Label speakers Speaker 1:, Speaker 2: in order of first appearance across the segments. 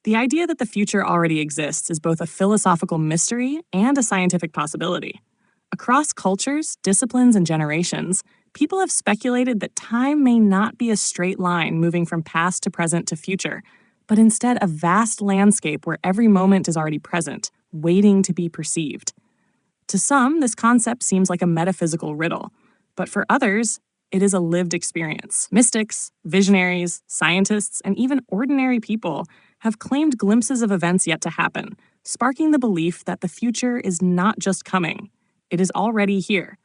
Speaker 1: The idea that the future already exists is both a philosophical mystery and a scientific possibility. Across cultures, disciplines, and generations, people have speculated that time may not be a straight line moving from past to present to future, but instead a vast landscape where every moment is already present, waiting to be perceived. To some, this concept seems like a metaphysical riddle, but for others, it is a lived experience. Mystics, visionaries, scientists, and even ordinary people have claimed glimpses of events yet to happen, sparking the belief that the future is not just coming, it is already here.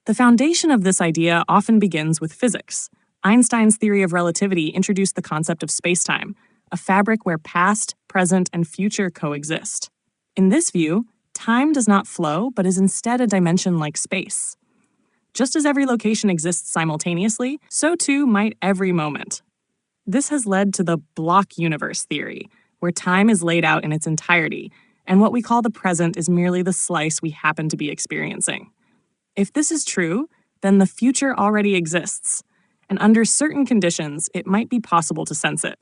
Speaker 1: The foundation of this idea often begins with physics. Einstein's theory of relativity introduced the concept of spacetime, a fabric where past, present, and future coexist. In this view, time does not flow, but is instead a dimension like space. Just as every location exists simultaneously, so too might every moment. This has led to the block universe theory, where time is laid out in its entirety, and what we call the present is merely the slice we happen to be experiencing. If this is true, then the future already exists, and under certain conditions, it might be possible to sense it.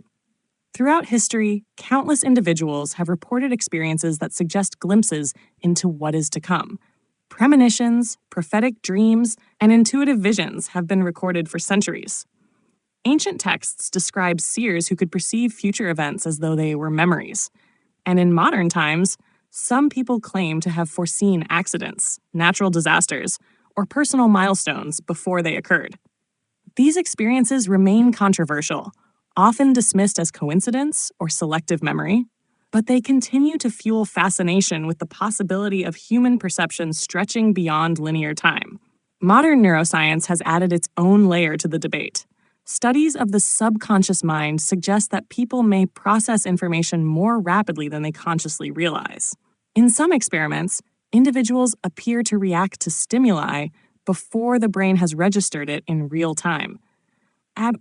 Speaker 1: Throughout history, countless individuals have reported experiences that suggest glimpses into what is to come. Premonitions, prophetic dreams, and intuitive visions have been recorded for centuries. Ancient texts describe seers who could perceive future events as though they were memories. And in modern times, some people claim to have foreseen accidents, natural disasters, or personal milestones before they occurred. These experiences remain controversial, often dismissed as coincidence or selective memory, but they continue to fuel fascination with the possibility of human perception stretching beyond linear time. Modern neuroscience has added its own layer to the debate. Studies of the subconscious mind suggest that people may process information more rapidly than they consciously realize. In some experiments, individuals appear to react to stimuli before the brain has registered it in real time,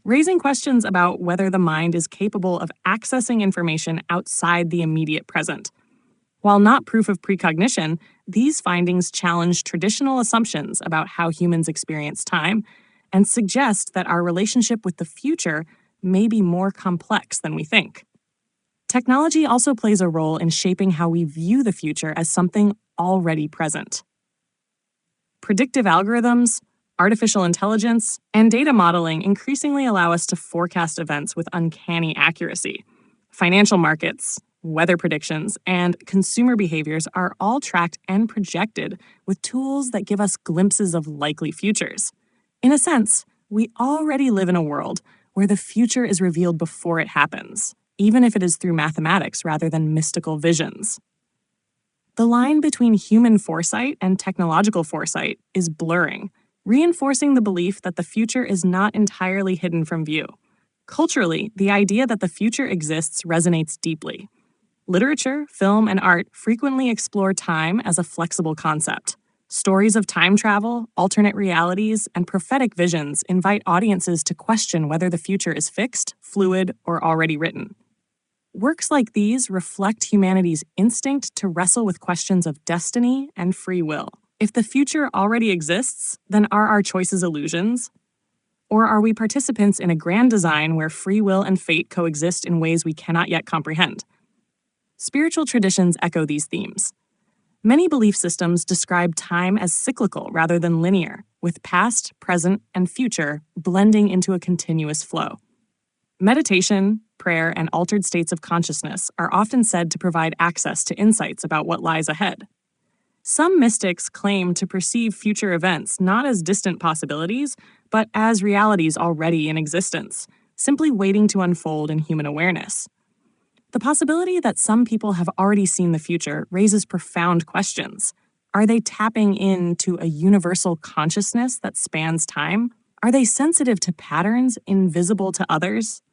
Speaker 1: raising questions about whether the mind is capable of accessing information outside the immediate present. While not proof of precognition, these findings challenge traditional assumptions about how humans experience time and suggest that our relationship with the future may be more complex than we think. Technology also plays a role in shaping how we view the future as something already present. Predictive algorithms, artificial intelligence, and data modeling increasingly allow us to forecast events with uncanny accuracy. Financial markets, weather predictions, and consumer behaviors are all tracked and projected with tools that give us glimpses of likely futures. In a sense, we already live in a world where the future is revealed before it happens, even if it is through mathematics rather than mystical visions. The line between human foresight and technological foresight is blurring, reinforcing the belief that the future is not entirely hidden from view. Culturally, the idea that the future exists resonates deeply. Literature, film, and art frequently explore time as a flexible concept. Stories of time travel, alternate realities, and prophetic visions invite audiences to question whether the future is fixed, fluid, or already written. Works like these reflect humanity's instinct to wrestle with questions of destiny and free will. If the future already exists, then are our choices illusions? Or are we participants in a grand design where free will and fate coexist in ways we cannot yet comprehend? Spiritual traditions echo these themes. Many belief systems describe time as cyclical rather than linear, with past, present, and future blending into a continuous flow. Meditation, prayer, and altered states of consciousness are often said to provide access to insights about what lies ahead. Some mystics claim to perceive future events not as distant possibilities, but as realities already in existence, simply waiting to unfold in human awareness. The possibility that some people have already seen the future raises profound questions. Are they tapping into a universal consciousness that spans time? Are they sensitive to patterns invisible to others?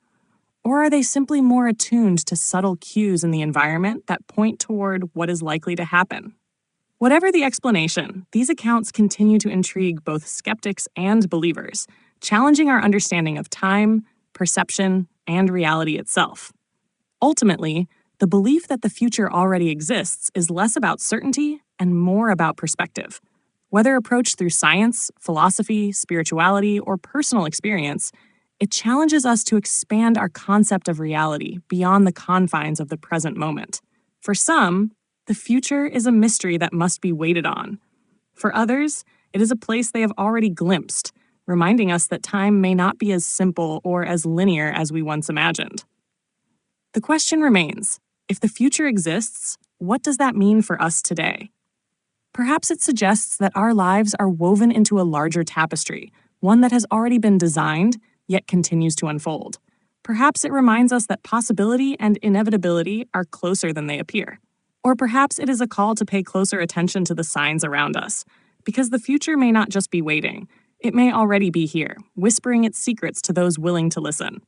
Speaker 1: Or are they simply more attuned to subtle cues in the environment that point toward what is likely to happen? Whatever the explanation, these accounts continue to intrigue both skeptics and believers, challenging our understanding of time, perception, and reality itself. Ultimately, the belief that the future already exists is less about certainty and more about perspective. Whether approached through science, philosophy, spirituality, or personal experience, It challenges us to expand our concept of reality beyond the confines of the present moment. For some, the future is a mystery that must be waited on. For others, it is a place they have already glimpsed, reminding us that time may not be as simple or as linear as we once imagined. The question remains, if the future exists, what does that mean for us today? Perhaps it suggests that our lives are woven into a larger tapestry, one that has already been designed, yet continues to unfold. Perhaps it reminds us that possibility and inevitability are closer than they appear. Or perhaps it is a call to pay closer attention to the signs around us, because the future may not just be waiting, it may already be here, whispering its secrets to those willing to listen.